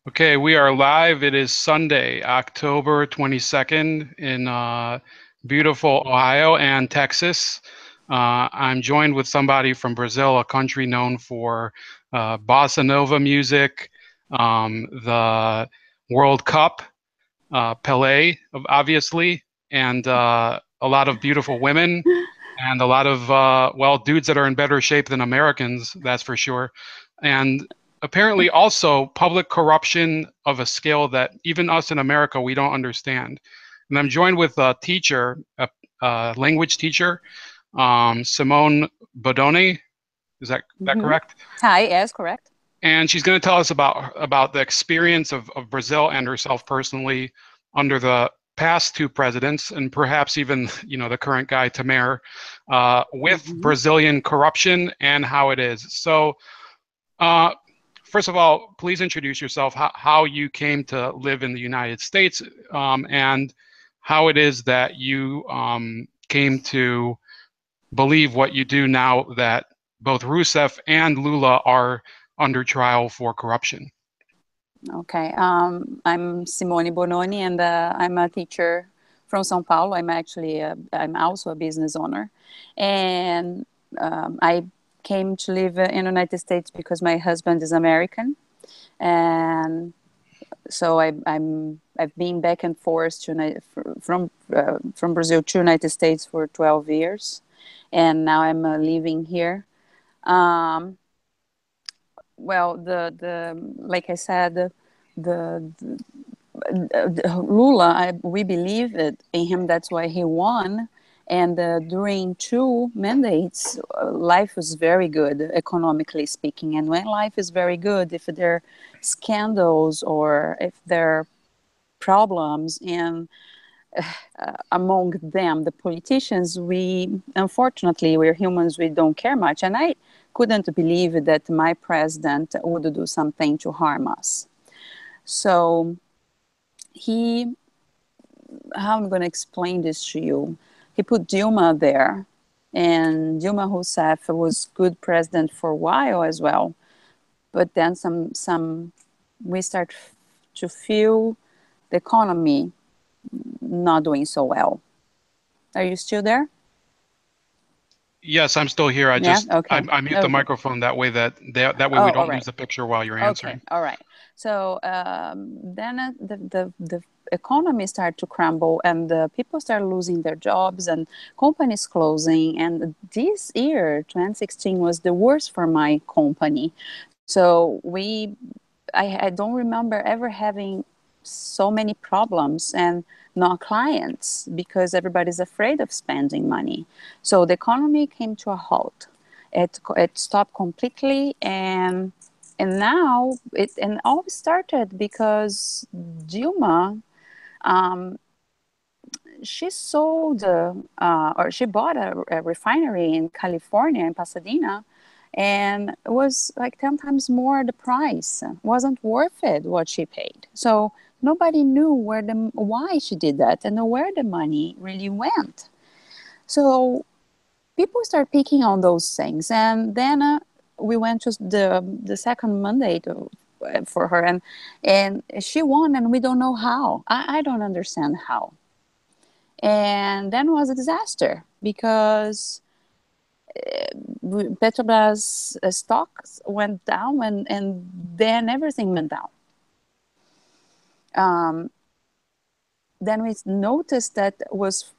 Okay, we are live. It is Sunday, October 22nd in beautiful Ohio and Texas. I'm joined with somebody from Brazil, a country known for bossa nova music, the World Cup, Pelé, obviously, and a lot of beautiful women and a lot of, well, dudes that are in better shape than Americans, that's for sure. And apparently also public corruption of a scale that even us in America, we don't understand. And I'm joined with a teacher, a language teacher, Simone Bononi. Is that Mm-hmm. correct? Hi, yes, correct. And she's going to tell us about the experience of Brazil and herself personally under the past two presidents, and perhaps even the current guy Temer, with Mm-hmm. Brazilian corruption and how it is. So, uh, first of all, please introduce yourself, how you came to live in the United States, and how it is that you came to believe what you do now that both Rousseff and Lula are under trial for corruption. Okay. I'm Simone Bononi, and I'm a teacher from São Paulo. I'm also a business owner, and I came to live in the United States because my husband is American, and so I've been back and forth from Brazil to United States for 12 years, and now I'm living here. Um, well, the like I said, Lula, we believe it in him. That's why he won. And during two mandates, life was very good, economically speaking. And when life is very good, if there are scandals or if there are problems in among them, the politicians, unfortunately, we're humans, we don't care much. And I couldn't believe that my president would do something to harm us. So he, how I'm going to explain this to you, he put Dilma there, and Dilma Rousseff was good president for a while as well. But then we start to feel the economy not doing so well. Are you still there? Yes, I'm still here. Yeah. Okay. I mute the Okay. microphone that way we Oh, all don't lose right. the picture while you're Okay. answering. All right. So then the economy started to crumble, and the people start losing their jobs, and companies closing. And this year, 2016, was the worst for my company. So I don't remember ever having so many problems and not clients because everybody's afraid of spending money. So the economy came to a halt. It stopped completely, and now it all started because Dilma, um, she sold or she bought a refinery in California, in Pasadena, and it was like 10 times more the price. It wasn't worth it what she paid. So nobody knew why she did that and where the money really went. So people start picking on those things, and then we went to the second mandate for her, and she won, and we don't know how. I don't understand how. And then was a disaster because Petrobras stocks went down, and then everything went down. Um, then we noticed that was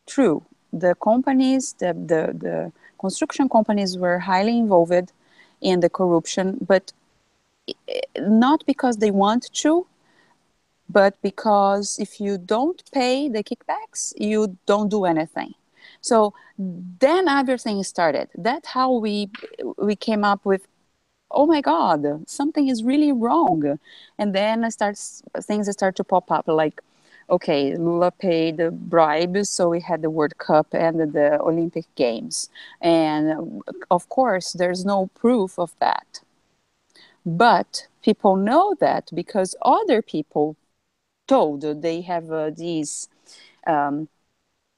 true. The companies, the construction companies were highly involved in the corruption, but not because they want to, but because if you don't pay the kickbacks, you don't do anything. So then everything started. That's how we came up with, oh my God, something is really wrong. And then things start to pop up like, okay, Lula paid the bribes, so we had the World Cup and the Olympic Games. And of course, there's no proof of that. But people know that because other people told they have these um,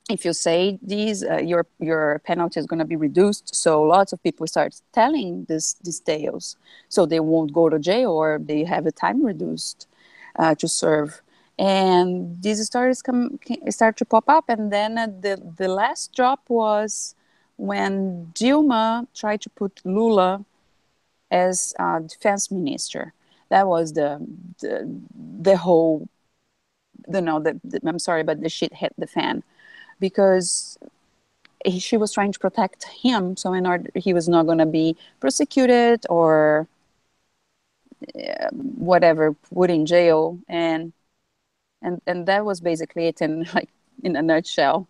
if you say these, your penalty is going to be reduced. So lots of people start telling these tales, so they won't go to jail or they have a time reduced to serve. And these stories start to pop up. And then the last drop was when Dilma tried to put Lula as defense minister. That was the whole, I'm sorry, but the shit hit the fan, because she was trying to protect him, so in order he was not going to be prosecuted or whatever, put in jail, and that was basically it, in like in a nutshell,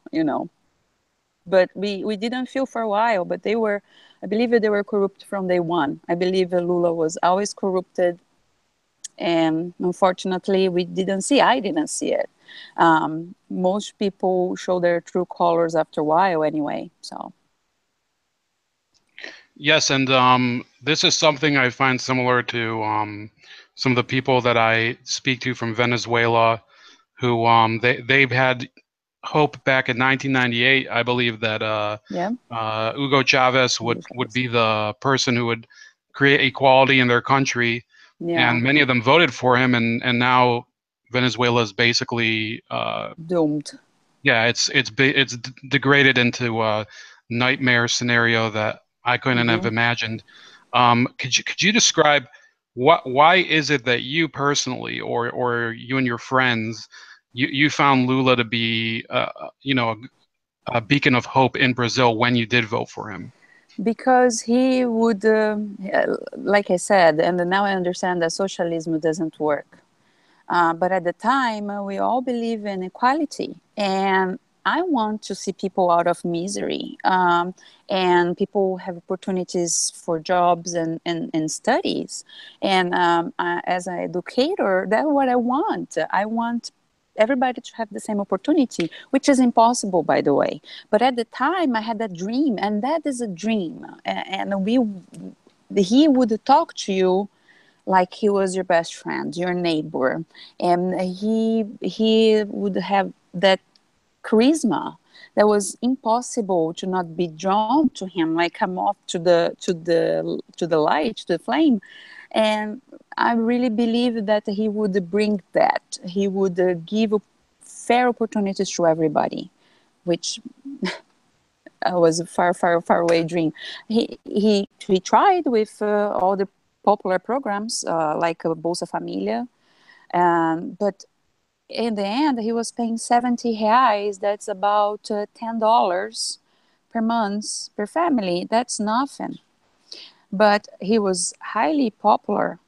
But we didn't feel for a while, but I believe they were corrupt from day one. I believe Lula was always corrupted, and unfortunately I didn't see it. Most people show their true colors after a while anyway, so. Yes, and this is something I find similar to some of the people that I speak to from Venezuela, who they've had hope back in 1998. I believe that Yeah, Hugo Chavez would be the person who would create equality in their country, yeah, and many of them voted for him, and now Venezuela is basically doomed. yeah, it's degraded into a nightmare scenario that I couldn't have Hmm. imagined. Could you describe why is it that you personally, or you and your friends, you found Lula to be a beacon of hope in Brazil when you did vote for him? Because he would, like I said, and now I understand that socialism doesn't work. But at the time, we all believe in equality. And I want to see people out of misery, and people have opportunities for jobs and studies. And as an educator, that's what I want. I want everybody to have the same opportunity, which is impossible, by the way. But at the time, I had that dream, and that is a dream. And he would talk to you like he was your best friend, your neighbor, and he would have that charisma that was impossible to not be drawn to him, like come off to the light, to the flame. And I really believe that he would bring that. He would give fair opportunities to everybody, which was a far, far, far away dream. He tried with all the popular programs like Bolsa Familia, but in the end, he was paying 70 reais. That's about $10 per month per family. That's nothing. But he was highly popular,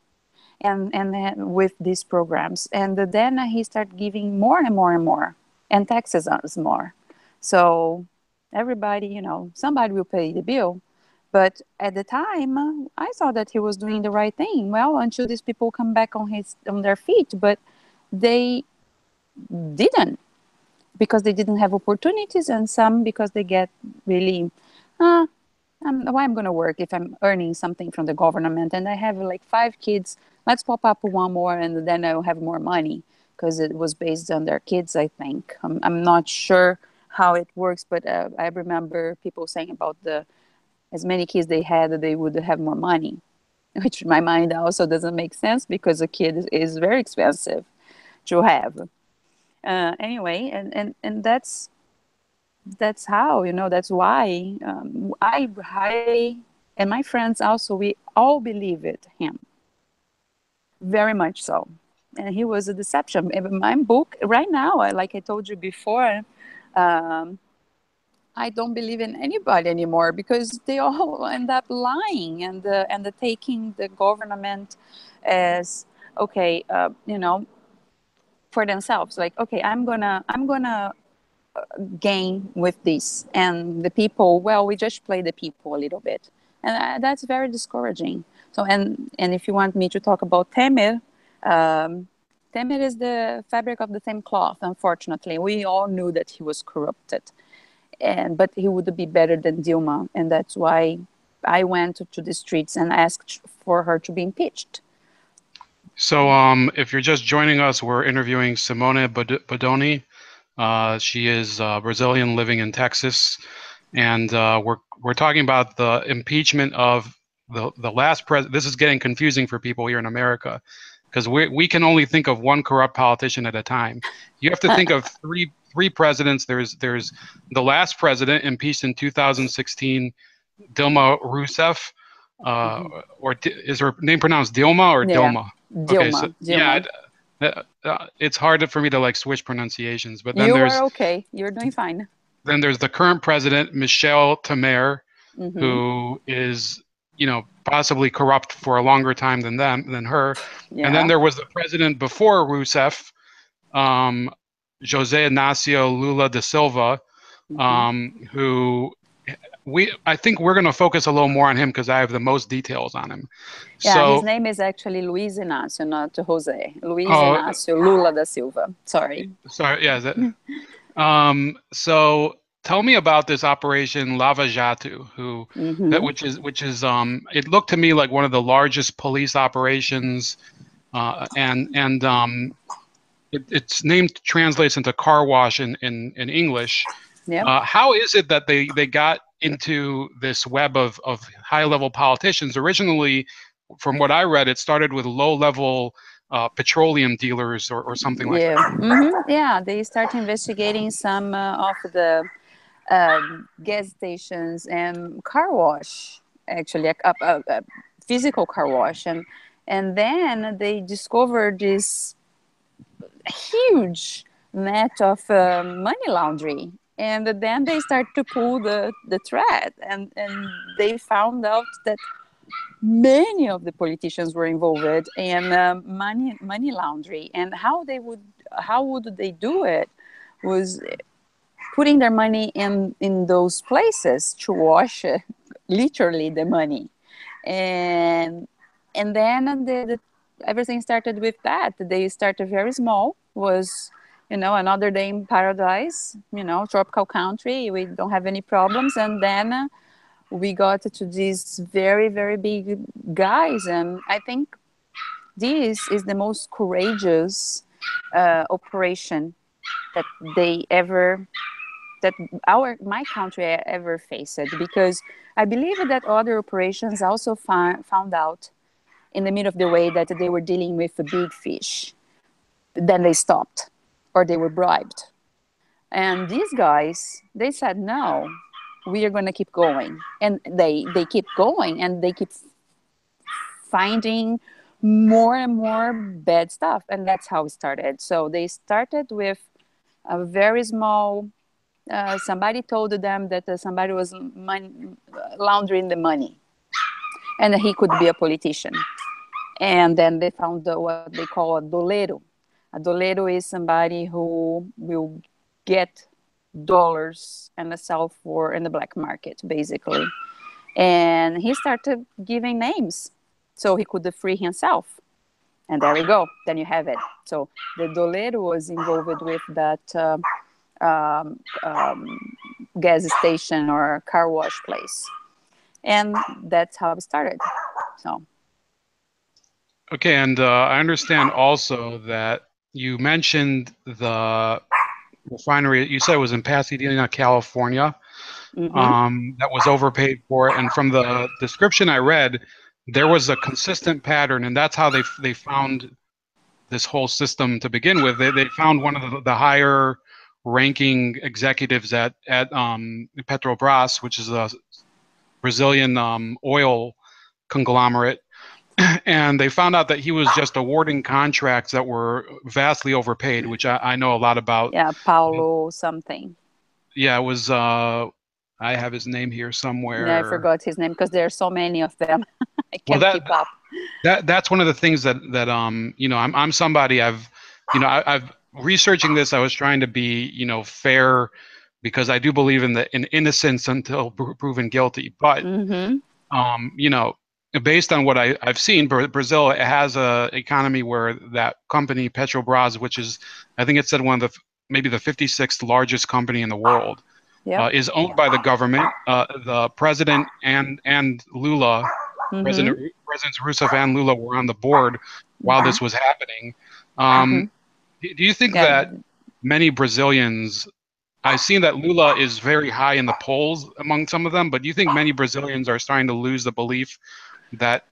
and then with these programs, and then he started giving more and more and more, and taxes us more. So everybody, somebody will pay the bill. But at the time, I thought that he was doing the right thing. Well, until these people come back on their feet, but they didn't, because they didn't have opportunities, and some because they get really, uh, why I'm going to work if I'm earning something from the government and I have like 5 kids. Let's pop up one more and then I'll have more money, because it was based on their kids, I think. I'm not sure how it works, but I remember people saying about as many kids they had, they would have more money, which in my mind also doesn't make sense, because a kid is very expensive to have. Anyway, and that's how, that's why I highly, and my friends also, we all believe it him, very much so. And he was a deception. In my book right now, like I told you before, um, I don't believe in anybody anymore, because they all end up lying, and taking the government as okay, for themselves, like, okay, I'm gonna gain with this, and the people, well, we just play the people a little bit, and that's very discouraging. So, and if you want me to talk about Temer, um, Temer is the fabric of the same cloth. Unfortunately, we all knew that he was corrupted, but he would be better than Dilma, and that's why I went to the streets and asked for her to be impeached. So, if you're just joining us, we're interviewing Simone Bononi, She is Brazilian living in Texas, and we're talking about the impeachment of the last president. This is getting confusing for people here in America because we can only think of one corrupt politician at a time. You have to think of three presidents. There's the last president impeached in 2016, Dilma Rousseff, or is her name pronounced Dilma or Yeah, Dilma? Okay, so Dilma, yeah, Dilma. it's hard for me to like switch pronunciations. But You are okay. You're doing fine. then there's the current president, Michel Temer, Mm-hmm. who is, possibly corrupt for a longer time than her. And then Yeah. there was the president before Rousseff, um, Jose Ignacio Lula da Silva, Mm-hmm. who I think we're going to focus a little more on him because I have the most details on him. Yeah, his So, name is actually Luiz Inácio, not Jose. Luiz oh, Inácio Lula da Silva. Sorry. sorry, yeah. So tell me about this operation Lava Jato, Mm-hmm. which is it looked to me like one of the largest police operations, and its name translates into car wash in English. Yep. How is it that they got into this web of high level politicians? Originally, from what I read, it started with low level petroleum dealers or something like Yeah. that. Mm-hmm. Yeah, they start investigating some of the gas stations and car wash, actually, a physical car wash. And then they discovered this huge net of money laundering. And then they start to pull the thread, and they found out that many of the politicians were involved in money laundering. And how would they do it was putting their money in those places to wash literally the money. And and then everything started with that. They started very small, was another day in paradise, tropical country, we don't have any problems. And then we got to these very, very big guys. And I think this is the most courageous operation that they ever that my country ever faced, because I believe that other operations also found out in the middle of the way that they were dealing with a big fish. Then they stopped, or they were bribed. And these guys, they said, no, we are going to keep going. And they keep going, and they keep finding more and more bad stuff. And that's how it started. So they started with a very small, somebody told them that somebody was laundering the money and he could be a politician. And then they found what they call a dolero. A dolero is somebody who will get dollars and sell for in the black market, basically. And he started giving names so he could free himself. And there we go. Then you have it. So the dolero was involved with that gas station or car wash place. And that's how it started. So. Okay, and I understand also that you mentioned the refinery. You said it was in Pasadena, California, Mm-hmm. that was overpaid for. And from the description I read, there was a consistent pattern, and that's how they found this whole system to begin with. They found one of the higher ranking executives at Petrobras, which is a Brazilian oil conglomerate, and they found out that he was just awarding contracts that were vastly overpaid, which I know a lot about. Yeah, Paulo something. Yeah, it was. I have his name here Yeah, I somewhere. forgot his name because there are so many of them. I Well, can't keep up. that's one of the things that I'm somebody I've researching this. I was trying to be fair because I do believe in innocence until proven guilty. But Mm-hmm. um, you know, based on what I've seen, Brazil has a economy where that company Petrobras, which is, I think it said one of maybe the 56th largest company in the world, Yep. is owned by the government. The president and Lula, Mm-hmm. Presidents Rousseff and Lula were on the board while Mm-hmm. this was happening. Mm-hmm. Do you think Yeah, that? many Brazilians, I've seen that Lula is very high in the polls among some of them, but do you think many Brazilians are starting to lose the belief that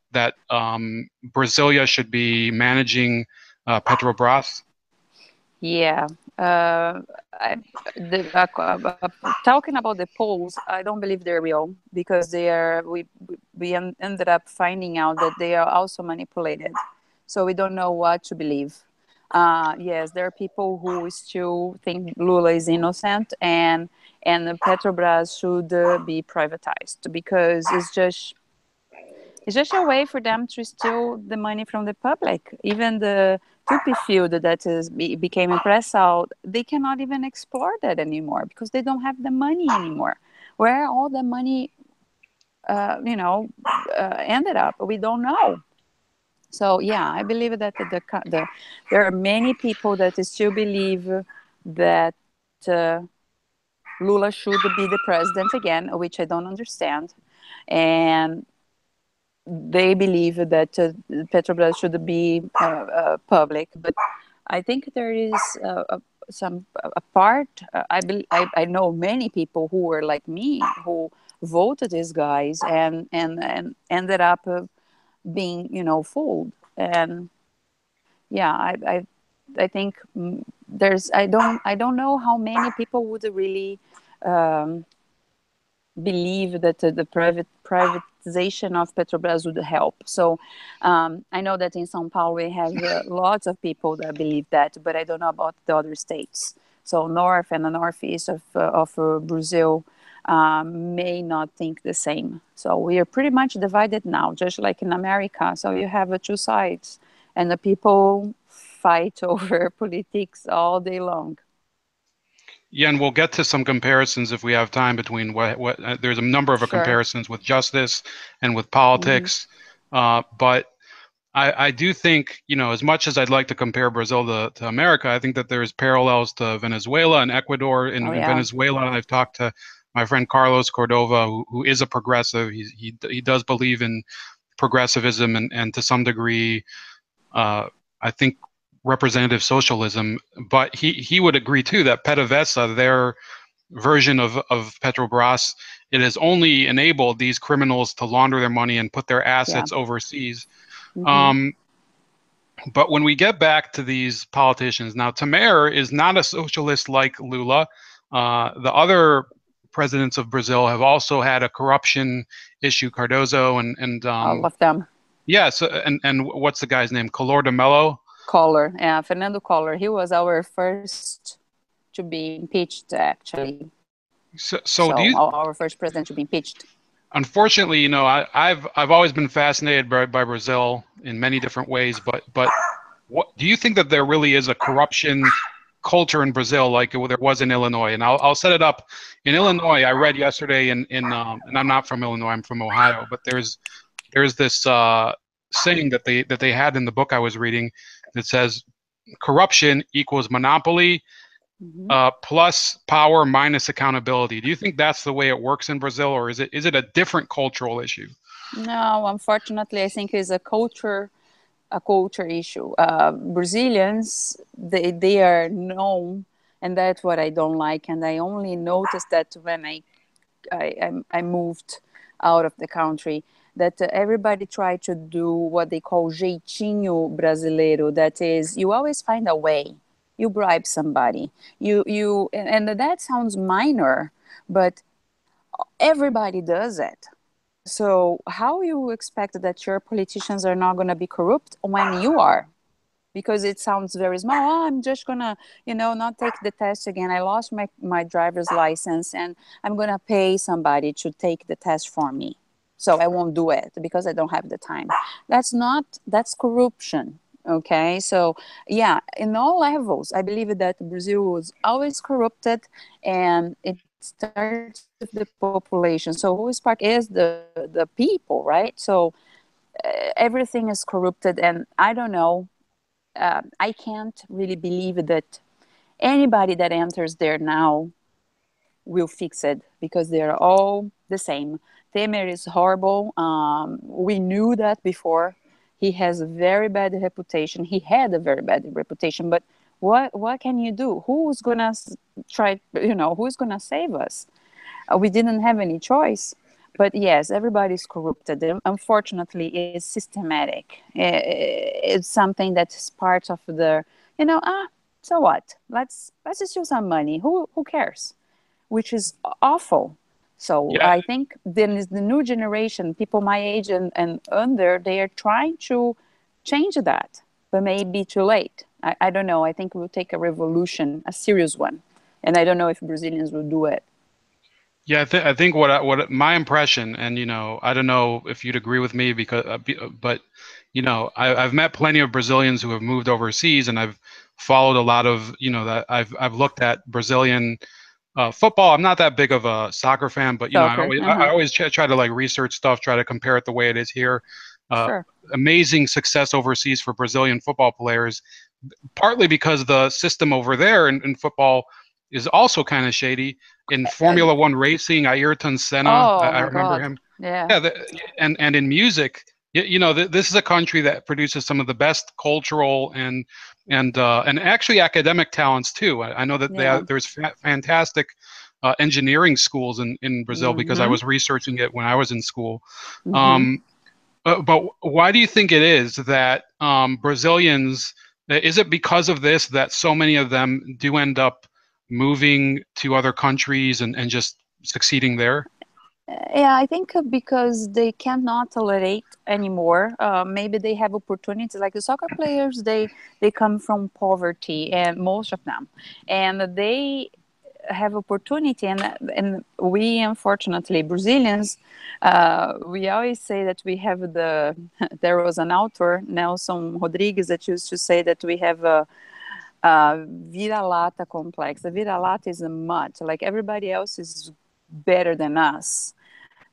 Brasilia should be managing Petrobras? Yeah. Uh, I, talking about the polls, I don't believe they're real because they are. We ended up finding out that they are also manipulated, so we don't know what to believe. Yes, there are people who still think Lula is innocent and Petrobras should be privatized because it's just a way for them to steal the money from the public. Even the Tupi field that became impressed out, they cannot even explore that anymore because they don't have the money anymore. Where all the money, ended up, we don't know. So yeah, I believe that there are many people that still believe that uh, Lula should be the president again, which I don't understand, and they believe that Petrobras should be public. But I think there is some a part. I know many people who were like me who voted these guys and ended up being fooled. And yeah, I think there's I don't know how many people would really um, believe that the privatization of Petrobras would help. So I know that in São Paulo we have lots of people that believe that, but I don't know about the other states. So north and the northeast of Brazil may not think the same. So we are pretty much divided now, just like in America. So you have two sides, and the people fight over politics all day long. Yeah, and we'll get to some comparisons if we have time between what there's a number of Sure. comparisons with justice and with Mm-hmm. politics. But I do think, as much as I'd like to compare Brazil to America, I think that there's parallels to Venezuela and Ecuador. Oh In yeah. Venezuela, I've talked to my friend Carlos Cordova, who is a progressive. He does believe in progressivism and to some degree, I think representative socialism. But he would agree too that PDVSA, their version of Petrobras, it has only enabled these criminals to launder their money and put their Yeah. assets overseas. Mm-hmm. Um, but when we get back to these politicians, now Temer is not a socialist like Lula. The other presidents of Brazil have also had a corruption issue, Cardozo and All of them. yes, and what's the guy's name? Collor de Mello. Collor, yeah, Fernando Collor. He was our first to be impeached, actually. So So do you? our first president to be impeached. Unfortunately, I've always been fascinated by Brazil in many different ways, but what do you think that there really is a corruption culture in Brazil like there was in Illinois? And I'll set it up. In Illinois, I read yesterday and I'm not from Illinois, I'm from Ohio, but there's this saying that they had in the book I was reading that says corruption equals monopoly Mm-hmm. plus power minus accountability. Do you think that's the way it works in Brazil, or is it a different cultural issue? No, unfortunately, I think it's a culture issue. Brazilians, they are known, and that's what I don't like. And I only noticed that when I moved out of the country, that everybody tried to do what they call jeitinho brasileiro. That is, you always find a way. You bribe somebody. And that sounds minor, but everybody does it. So how you expect that your politicians are not going to be corrupt when you are? Because it sounds very small. Oh, I'm just gonna, not take the test again. I lost my driver's license and I'm gonna pay somebody to take the test for me. So I won't do it because I don't have the time. That's corruption. Okay. So yeah, in all levels, I believe that Brazil was always corrupted and it starts with the population. So who is part is the people, right? So everything is corrupted and I don't know, I can't really believe that anybody that enters there now will fix it because they're all the same. Temer is horrible. We knew that before. He has a very bad reputation. He had a very bad reputation, but What can you do? Who's gonna try? Who's gonna save us? We didn't have any choice. But yes, everybody's corrupted. Unfortunately, it's systematic. It's something that's part of the, so what? Let's just use some money. Who cares? Which is awful. So Yeah, I think then is the new generation, people my age and under, they are trying to change that, but maybe too late. I don't know. I think it will take a revolution, a serious one. And I don't know if Brazilians will do it. yeah. I think what my impression, and I don't know if you'd agree with me because, but I've met plenty of Brazilians who have moved overseas, and I've followed a lot of that I've looked at Brazilian football. I'm not that big of a soccer fan, but Soccer. I always try to like research stuff, try to compare it the way it is here. Uh, Sure. Amazing success overseas for Brazilian football players, partly because the system over there in football is also kind of shady. In Formula One racing, Ayrton Senna, Oh I my remember God. him. Yeah. Yeah, and in music, this is a country that produces some of the best cultural and actually academic talents too. I know that Yeah. there's fantastic engineering schools in Brazil because I Mm-hmm. was researching it when I was in school. Mm-hmm. Um, but why do you think it is that Brazilians, is it because of this that so many of them do end up moving to other countries and just succeeding there? Yeah, I think because they cannot tolerate anymore. Maybe they have opportunities. Like the soccer players, they come from poverty, and most of them, and they have opportunity. And we, unfortunately, Brazilians, we always say that we have the. There was an author, Nelson Rodrigues, that used to say that we have a vira-lata complex. The vira-lata is a mutt. Like everybody else is better than us.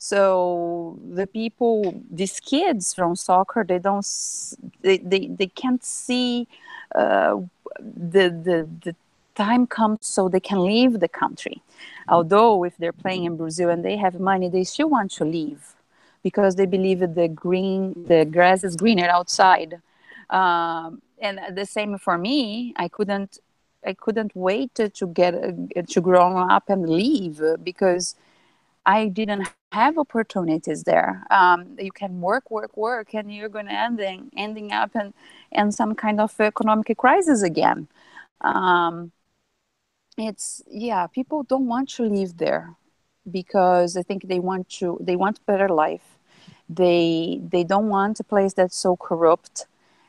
So the people, these kids from soccer, they don't, they can't see uh, the time comes so they can leave the country. Although if they're playing in Brazil and they have money, they still want to leave because they believe that the grass is greener outside. And the same for me. I couldn't wait to get to grow up and leave because I didn't have opportunities there. You can work, and you're going to ending up in some kind of economic crisis again. Um, it's yeah, people don't want to live there because I think they want better life. They don't want a place that's so corrupt,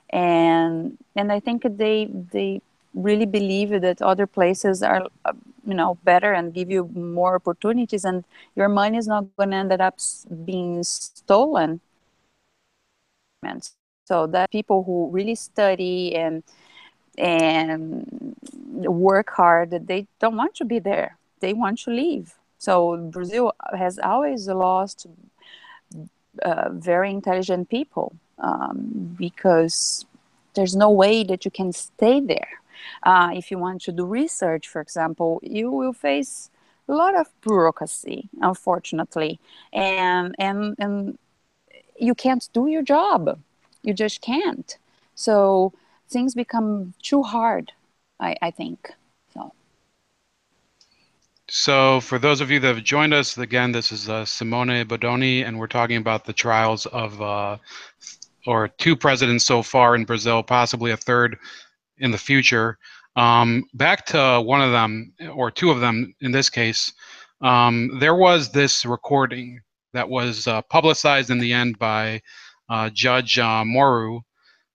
and I think they really believe that other places are better and give you more opportunities, and your money is not going to end up being stolen. So that people who really study and work hard, they don't want to be there, they want to leave. So Brazil has always lost very intelligent people, because there's no way that you can stay there. If you want to do research, for example, you will face a lot of bureaucracy, unfortunately, and you can't do your job. You just can't. So things become too hard, I think. So. So, for those of you that have joined us, again, this is Simone Bononi, and we're talking about the trials of, or two presidents so far in Brazil, possibly a third in the future. Back to one of them, or two of them in this case, there was this recording that was publicized in the end by Judge Moro,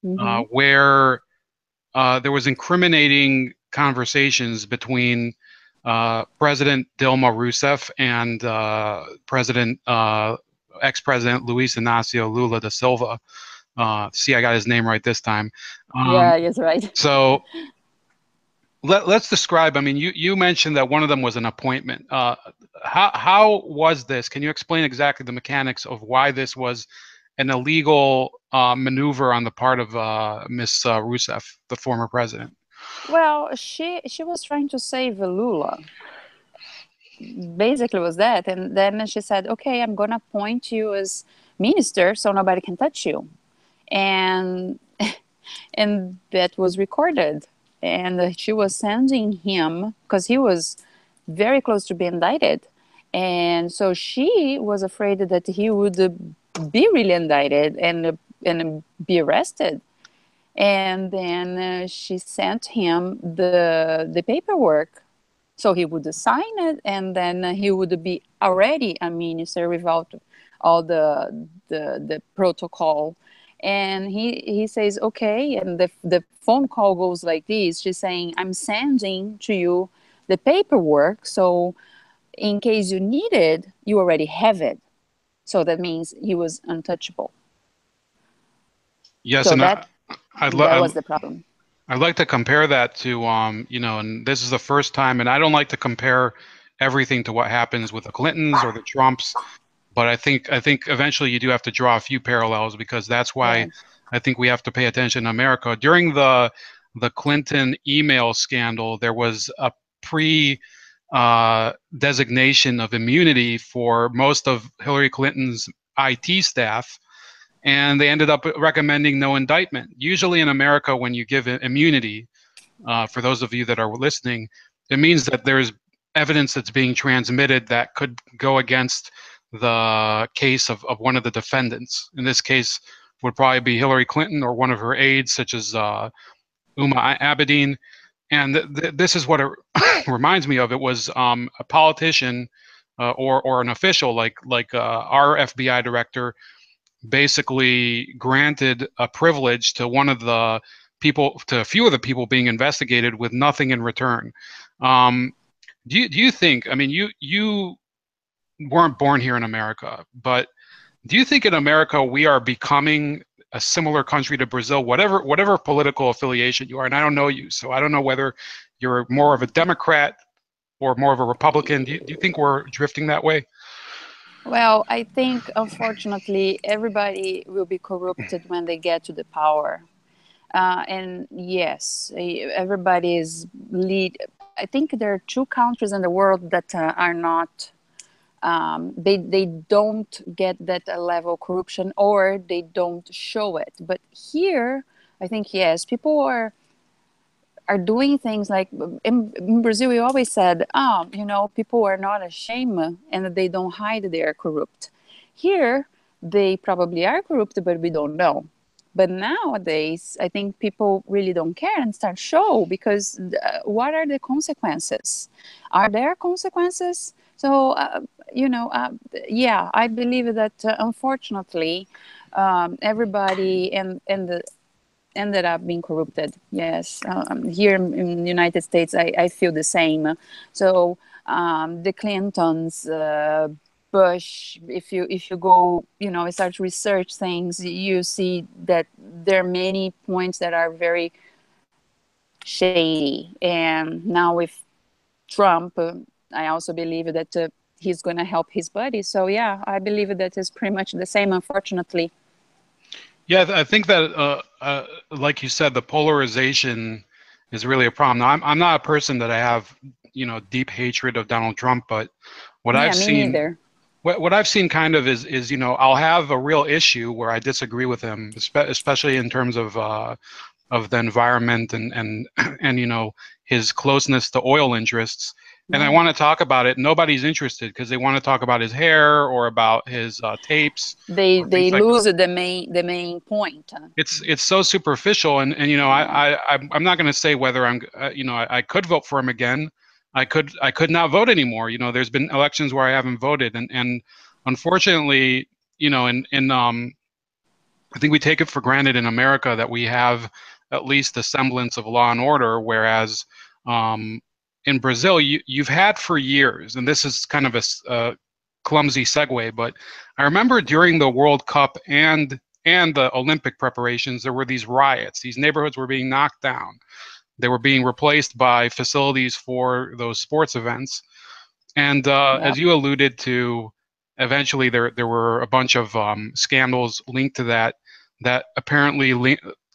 Mm-hmm. where there was incriminating conversations between President Dilma Rousseff and ex-president Luis Inácio Lula da Silva. See, I got his name right this time. Yeah, yes, right. So let's describe. I mean, you mentioned that one of them was an appointment. How was this? Can you explain exactly the mechanics of why this was an illegal maneuver on the part of Miss Rousseff, the former president? Well, she was trying to save Lula. Basically was that, and then she said, okay, I'm gonna appoint you as minister so nobody can touch you, and and that was recorded, and she was sending him because he was very close to being indicted. And so she was afraid that he would be really indicted and be arrested. And then she sent him the paperwork so he would sign it, and then he would be already a minister without all the protocol. And he says okay, and the phone call goes like this. She's saying, I'm sending to you the paperwork, so in case you need it, you already have it. So that means he was untouchable. Yes, So and that was the problem. I'd like to compare that to, and this is the first time, and I don't like to compare everything to what happens with the Clintons or the Trumps, but I think eventually you do have to draw a few parallels, because that's why Yes. I think we have to pay attention to America. During the Clinton email scandal, there was a pre designation of immunity for most of Hillary Clinton's IT staff, and they ended up recommending no indictment. Usually in America, when you give immunity, for those of you that are listening, it means that there's evidence that's being transmitted that could go against the case of one of the defendants. In this case, would probably be Hillary Clinton or one of her aides, such as Uma Abedin. And this is what it reminds me of. It was a politician or an official like our FBI director basically granted a privilege to one of the people, to a few of the people being investigated, with nothing in return. Um, do you think? I mean, you weren't born here in America, but do you think in America we are becoming a similar country to Brazil, whatever political affiliation you are? And I don't know you, so I don't know whether you're more of a Democrat or more of a Republican. Do you think we're drifting that way? Well, I think unfortunately everybody will be corrupted when they get to the power. And yes, everybody is lead. I think there are two countries in the world that are not. They don't get that level of corruption, or they don't show it. But here, I think yes, people are doing things like in Brazil. We always said, people are not ashamed and they don't hide they are corrupt. Here, they probably are corrupt, but we don't know. But nowadays, I think people really don't care and start show, because what are the consequences? Are there consequences? So, yeah, I believe that unfortunately, everybody and the ended up being corrupted. Yes, here in the United States, I feel the same. So the Clintons, Bush, if you go, start to research things, you see that there are many points that are very shady. And now with Trump, I also believe that he's going to help his buddy. So yeah, I believe that is pretty much the same, unfortunately. Yeah, I think that, like you said, the polarization is really a problem. Now, I'm not a person that I have, deep hatred of Donald Trump, but what Yeah, I've me seen, neither. what I've seen kind of is, I'll have a real issue where I disagree with him, especially in terms of the environment and and his closeness to oil interests. And I Yeah. want to talk about it. Nobody's interested because they want to talk about his hair or about his tapes they or things they like that. lose the main point. It's so superficial, and Yeah. I'm not going to say whether I could vote for him again. I could not vote anymore. There's been elections where I haven't voted, and unfortunately, in I think we take it for granted in America that we have at least a semblance of law and order, whereas um, in Brazil, you've had for years, and this is kind of a clumsy segue, but I remember during the World Cup and the Olympic preparations, there were these riots. These neighborhoods were being knocked down. They were being replaced by facilities for those sports events. And as Yep. you alluded to, eventually there were a bunch of scandals linked to that apparently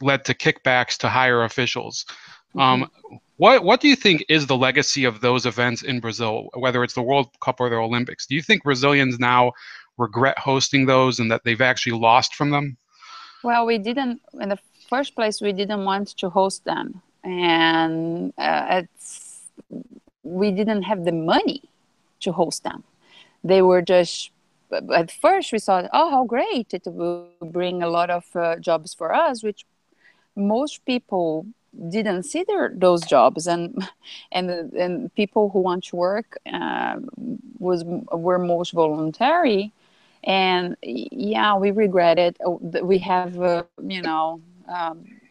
led to kickbacks to higher officials. Hmm. Um, what do you think is the legacy of those events in Brazil, whether it's the World Cup or the Olympics? Do you think Brazilians now regret hosting those and that they've actually lost from them? Well, we didn't in the first place. We didn't want to host them, and we didn't have the money to host them. They were just, at first we thought, oh, how great, it will bring a lot of jobs for us, which most people didn't see those jobs, and people who want to work were most voluntary. And yeah, we regret it. We have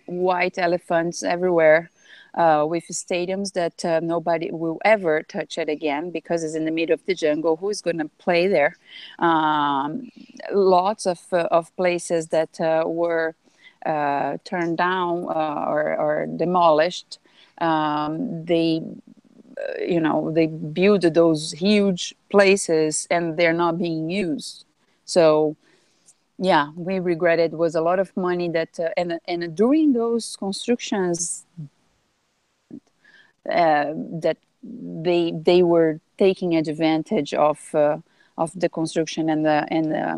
white elephants everywhere, with stadiums that nobody will ever touch it again because it's in the middle of the jungle. Who's going to play there? Lots of places that were turned down or demolished. They build those huge places and they're not being used. So yeah, we regret it. It was a lot of money that and during those constructions that they were taking advantage of the construction and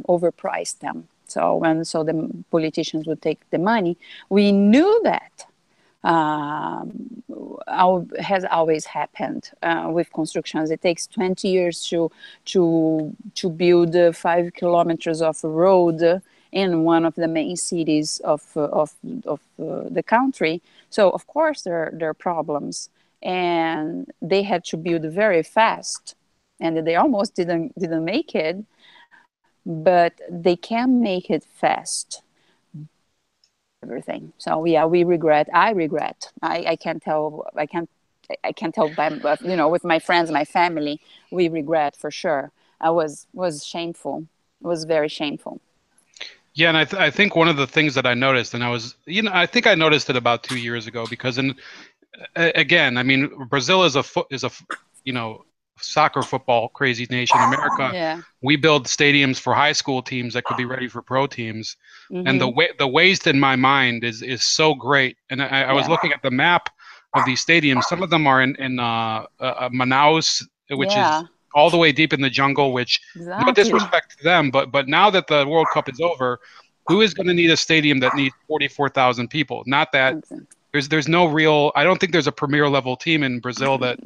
overpriced them. So the politicians would take the money. We knew that has always happened with constructions. It takes 20 years to build 5 kilometers of road in one of the main cities of the country. So of course there are problems, and they had to build very fast, and they almost didn't make it, but they can make it fast. Everything. So yeah, I regret. I can't tell by, with my friends, my family, we regret for sure. I was shameful. It was very shameful. Yeah, and I think one of the things that I noticed, and I think I noticed it about 2 years ago, because again, I mean, Brazil is a soccer football crazy nation. America, Yeah. we build stadiums for high school teams that could be ready for pro teams, and Mm-hmm. the waste in my mind is so great. And I was looking at the map of these stadiums. Some of them are in Manaus, which Yeah. is all the way deep in the jungle. Which, no Exactly. disrespect to them, but now that the World Cup is over, who is going to need a stadium that needs 44,000 people? Not that Exactly. there's no real. I don't think there's a premier level team in Brazil that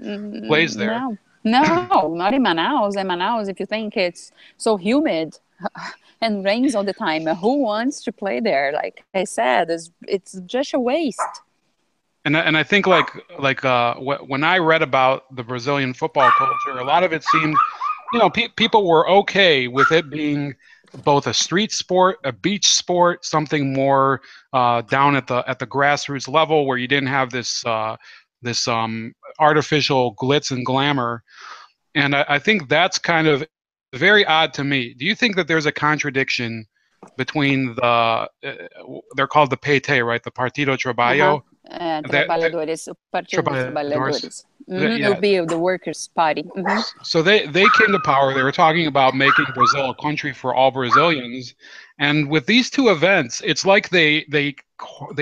plays there. No, not in Manaus. In Manaus, if you think it's so humid and rains all the time, who wants to play there? Like I said, it's just a waste. And I think when I read about the Brazilian football culture, a lot of it seemed, people were okay with it being both a street sport, a beach sport, something more down at the grassroots level, where you didn't have this artificial glitz and glamour. And I think that's kind of very odd to me. Do you think that there's a contradiction between they're called the PT, right? The Partido Uh-huh. Trabalho. That Trabalhadores, o Partido dos Trabalhadores. Trabalhadores. It will Yeah. be the Workers' Party. So they came to power. They were talking about making Brazil a country for all Brazilians, and with these two events, it's like they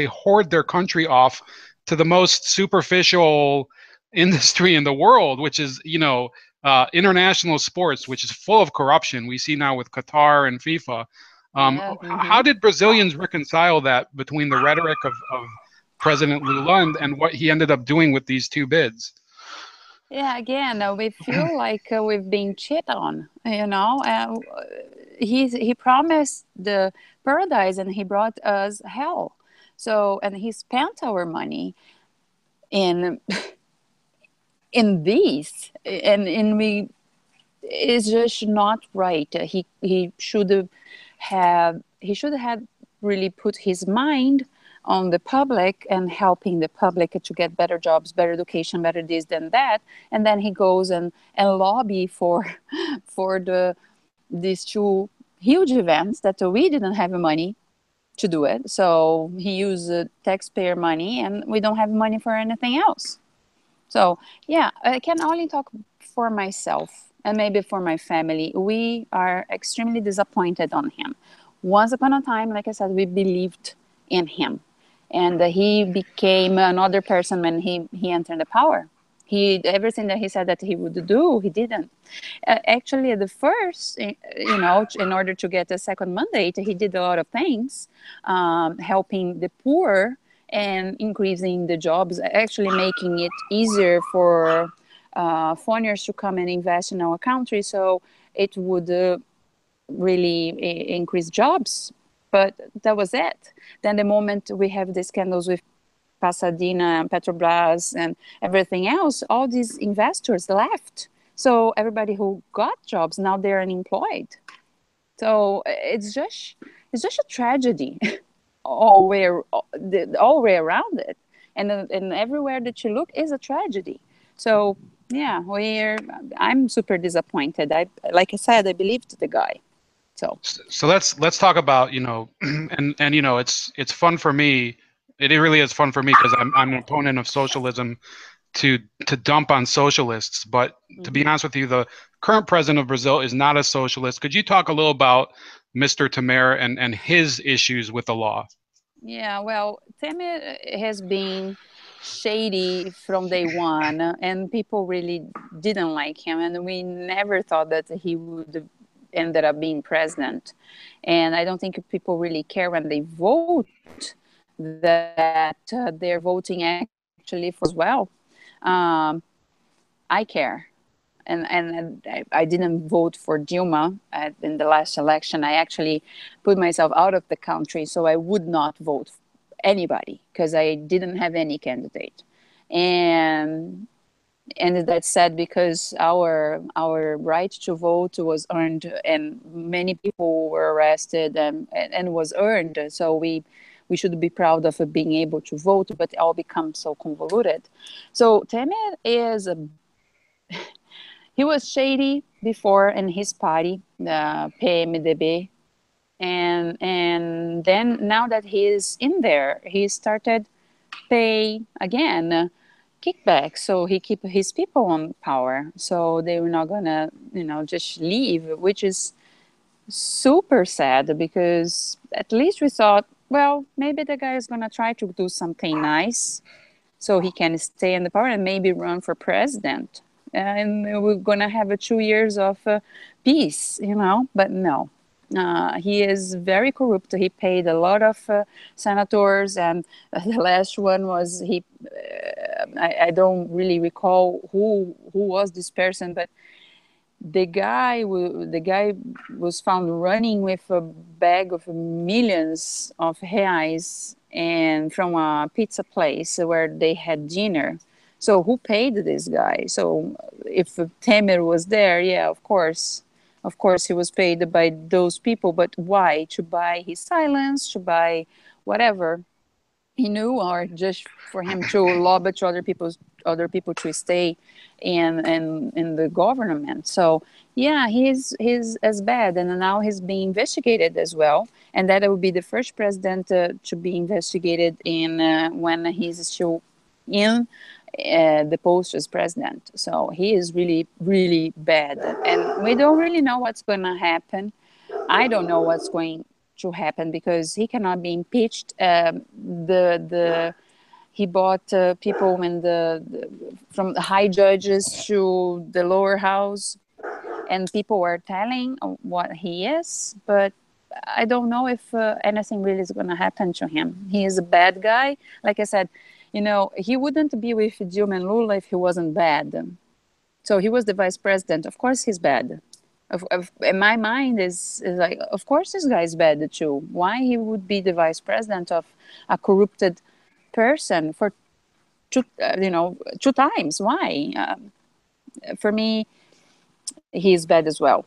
hoard their country off to the most superficial industry in the world, which is international sports, which is full of corruption. We see now with Qatar and FIFA. Yeah. How did Brazilians reconcile that between the rhetoric of President Lula and what he ended up doing with these two bids? Yeah, again, we feel like we've been cheated on, he promised the paradise and he brought us hell. So, and he spent our money in these, and we, it's just not right. He should have really put his mind on the public and helping the public to get better jobs, better education, better this than that, and then he goes and lobby for these two huge events that we didn't have money to do it. So he used taxpayer money, and we don't have money for anything else. So yeah, I can only talk for myself and maybe for my family. We are extremely disappointed on him. Once upon a time, like I said, we believed in him, and he became another person when he entered the power. Everything that he said that he would do, he didn't. Actually, the first, in order to get a second mandate, he did a lot of things, helping the poor and increasing the jobs, actually making it easier for foreigners to come and invest in our country. So it would really increase jobs. But that was it. Then the moment we have the scandals with Pasadena, Petrobras, and everything else, all these investors left. So everybody who got jobs, now they're unemployed. So it's just a tragedy all way around it, and everywhere that you look is a tragedy. So yeah, I'm super disappointed. Like I said, I believed the guy. So let's talk about, and it's fun for me. It really is fun for me because I'm an opponent of socialism to dump on socialists. But to be honest with you, the current president of Brazil is not a socialist. Could you talk a little about Mr. Temer and his issues with the law? Yeah, well, Temer has been shady from day one, and people really didn't like him, and we never thought that he would ended up being president. And I don't think people really care when they vote that they're voting actually for as well. I care. And I didn't vote for Dilma in the last election. I actually put myself out of the country so I would not vote anybody because I didn't have any candidate. And that's sad because our right to vote was earned, and many people were arrested and was earned. So we should be proud of being able to vote, but it all becomes so convoluted. So Temer he was shady before in his party, the PMDB, and then now that he's in there, he started pay again kickback, so he keep his people on power, so they were not gonna just leave, which is super sad because at least we thought, well, maybe the guy is gonna try to do something nice so he can stay in the power and maybe run for president, and we're gonna have 2 years of peace, but no. He is very corrupt. He paid a lot of senators, and the last one was he. I don't really recall who was this person, but the guy was found running with a bag of millions of reais and from a pizza place where they had dinner. So who paid this guy? So if Temer was there, yeah, of course he was paid by those people. But why? To buy his silence, to buy whatever he knew, or just for him to lobby to other people to stay in the government. So yeah, he's as bad, and now he's being investigated as well, and that will be the first president to be investigated in when he's still in the post as president. So he is really, really bad, and we don't really know what's going to happen. I don't know what's going to happen because he cannot be impeached. He bought people from the high judges to the lower house, and people were telling what he is, but I don't know if anything really is going to happen to him. He is a bad guy. Like I said, he wouldn't be with Dilma and Lula if he wasn't bad. So he was the vice president. Of course he's bad. In my mind is like, of course this guy's bad too. Why he would be the vice president of a corrupted person for two times? Why? For me, he's bad as well.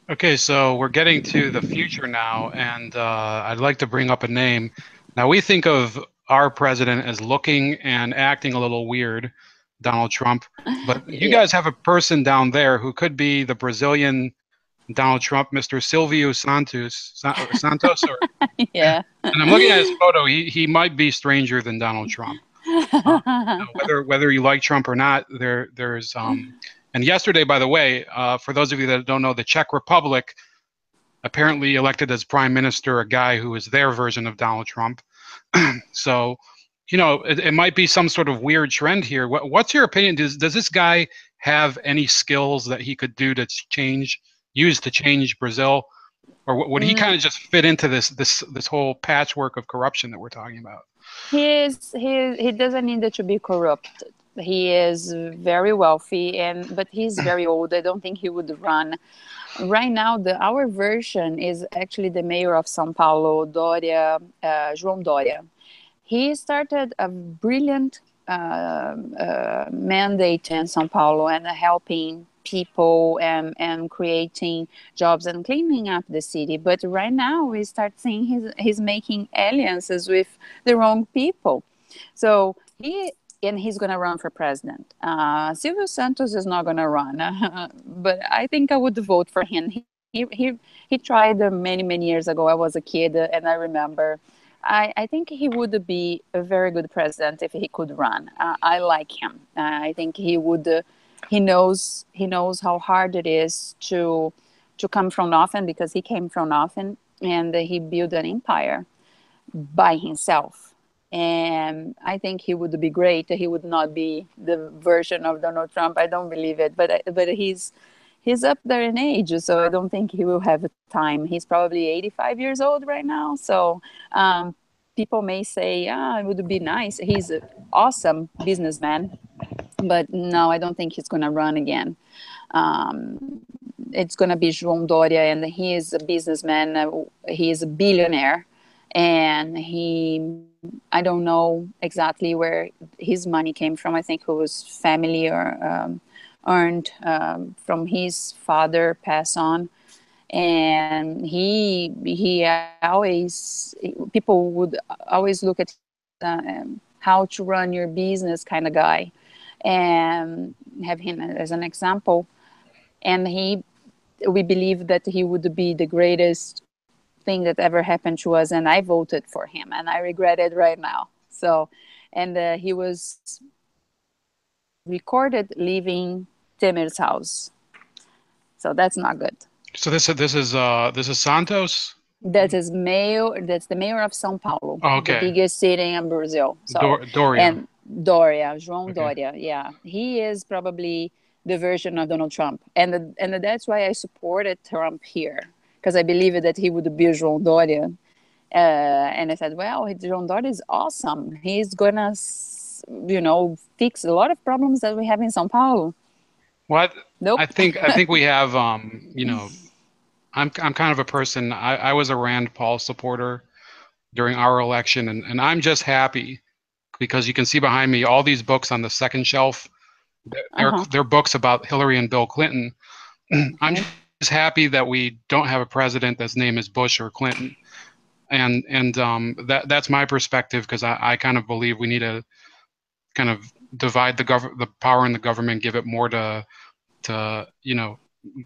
Okay, so we're getting to the future now, and I'd like to bring up a name. Now, we think of our president as looking and acting a little weird, Donald Trump, but you guys have a person down there who could be the Brazilian Donald Trump, Mr. Silvio Santos, or yeah. And I'm looking at his photo. He might be stranger than Donald Trump. Whether you like Trump or not, there's and yesterday, by the way, for those of you that don't know, the Czech Republic apparently elected as prime minister a guy who is their version of Donald Trump. So, it might be some sort of weird trend here. What's your opinion? Does this guy have any skills that he could use to change Brazil? or would he kind of just fit into this whole patchwork of corruption that we're talking about? He doesn't need to be corrupted. He is very wealthy, but he's very old. I don't think he would run. Right now, our version is actually the mayor of São Paulo, Doria, João Doria. He started a brilliant mandate in São Paulo and helping people and creating jobs and cleaning up the city. But right now, we start seeing he's making alliances with the wrong people. So he's going to run for president. Silvio Santos is not going to run, but I think I would vote for him. He tried many years ago. I was a kid, and I remember. I think he would be a very good president if he could run. I like him. I think he would. He knows how hard it is to come from nothing, because he came from nothing, and he built an empire by himself. And I think he would be great. He would not be the version of Donald Trump. I don't believe it, but he's up there in age, so I don't think he will have time. He's probably 85 years old right now. So people may say, it would be nice. He's an awesome businessman, but no, I don't think he's going to run again. It's going to be João Doria, and he is a businessman. He is a billionaire, and I don't know exactly where his money came from. I think it was family or earned from his father, pass on. And he always, people would always look at how to run your business kind of guy, and have him as an example. And we believe that he would be the greatest thing that ever happened to us, and I voted for him, and I regret it right now. So, and he was recorded leaving Temer's house, so that's not good. So this is Santos. That's the mayor of São Paulo, okay. The biggest city in Brazil. So, Doria. And Doria, João Doria, yeah, he is probably the version of Donald Trump, and that's why I supported Trump here, because I believe that he would be João Doria. And I said, well, João Doria is awesome. He's gonna, fix a lot of problems that we have in São Paulo. What? Nope. I think we have, I'm kind of a person. I was a Rand Paul supporter during our election, and I'm just happy because you can see behind me all these books on the second shelf. They're books about Hillary and Bill Clinton. I'm just happy that we don't have a president that's name is Bush or Clinton, and that's my perspective, because I kind of believe we need to kind of divide the power in the government, give it more to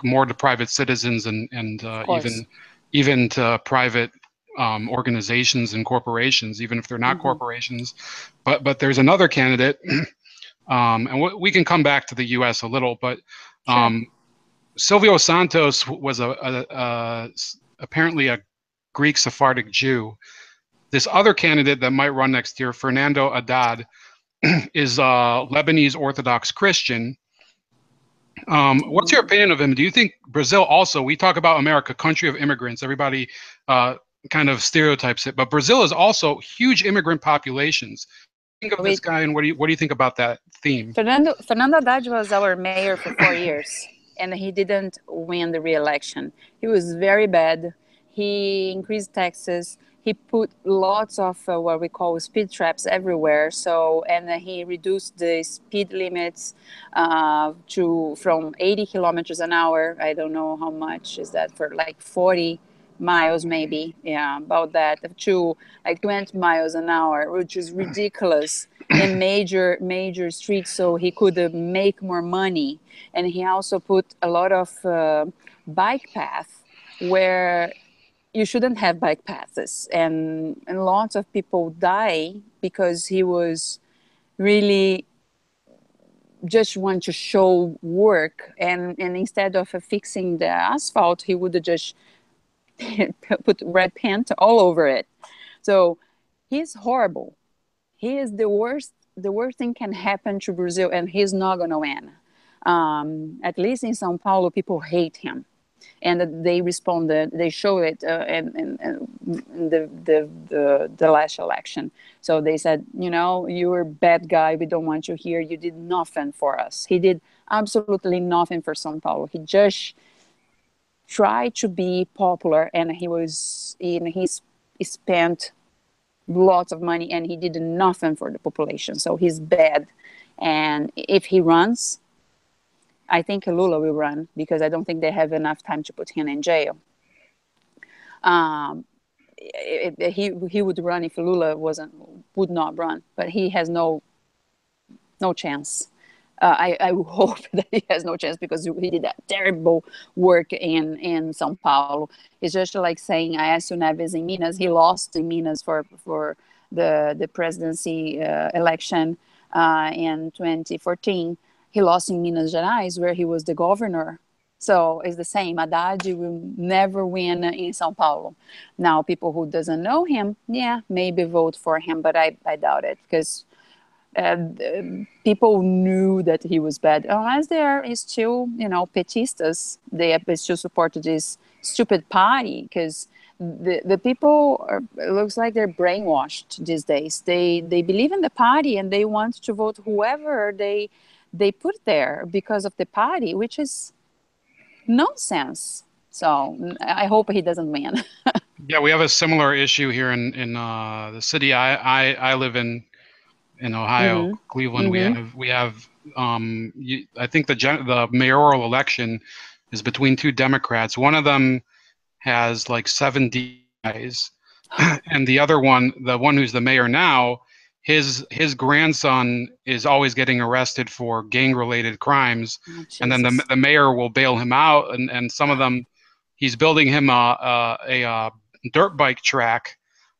more to private citizens and even to private organizations and corporations, even if they're not corporations. But there's another candidate, and we can come back to the U.S. a little, but Silvio Santos was apparently a Greek Sephardic Jew. This other candidate that might run next year, Fernando Haddad, is a Lebanese Orthodox Christian. What's your opinion of him? Do you think Brazil also, we talk about America, country of immigrants, everybody kind of stereotypes it, but Brazil is also huge immigrant populations. Think of this guy, and what do you think about that theme? Fernando Haddad was our mayor for 4 years, and he didn't win the re-election. He was very bad. He increased taxes. He put lots of what we call speed traps everywhere. So, and he reduced the speed limits from 80 kilometers an hour. I don't know how much is that, for like 40 miles maybe, about that, to like 20 miles an hour, which is ridiculous in major streets, so he could make more money. And he also put a lot of bike paths where you shouldn't have bike paths, and lots of people die because he was really just want to show work, and instead of fixing the asphalt, he would just put red paint all over it. So he's horrible. He is the worst thing can happen to Brazil, and he's not going to win. At least in Sao Paulo, people hate him. And they responded. They showed it in the last election. So they said, you're a bad guy. We don't want you here. You did nothing for us. He did absolutely nothing for São Paulo. He just tried to be popular, and he spent lots of money, and he did nothing for the population. So he's bad. And if he runs, I think Lula will run, because I don't think they have enough time to put him in jail. He would run if Lula would not run, but he has no chance. I hope that he has no chance, because he did that terrible work in São Paulo. It's just like saying Aécio Neves in Minas. He lost in Minas for the presidency election in 2014. He lost in Minas Gerais, where he was the governor. So it's the same. Haddad will never win in São Paulo. Now, people who doesn't know him, maybe vote for him, but I doubt it, because people knew that he was bad. Unless they are still, petistas, they still support this stupid party, because the people it looks like they're brainwashed these days. They believe in the party, and they want to vote whoever they put there because of the party, which is nonsense. So I hope he doesn't win. Yeah, we have a similar issue here in the city I live in Ohio, Cleveland. We have I think the mayoral election is between two Democrats. One of them has like 7 DUIs, and the other one, the one who's the mayor now, his grandson is always getting arrested for gang-related crimes, and then the mayor will bail him out, and some of them, he's building him a dirt bike track,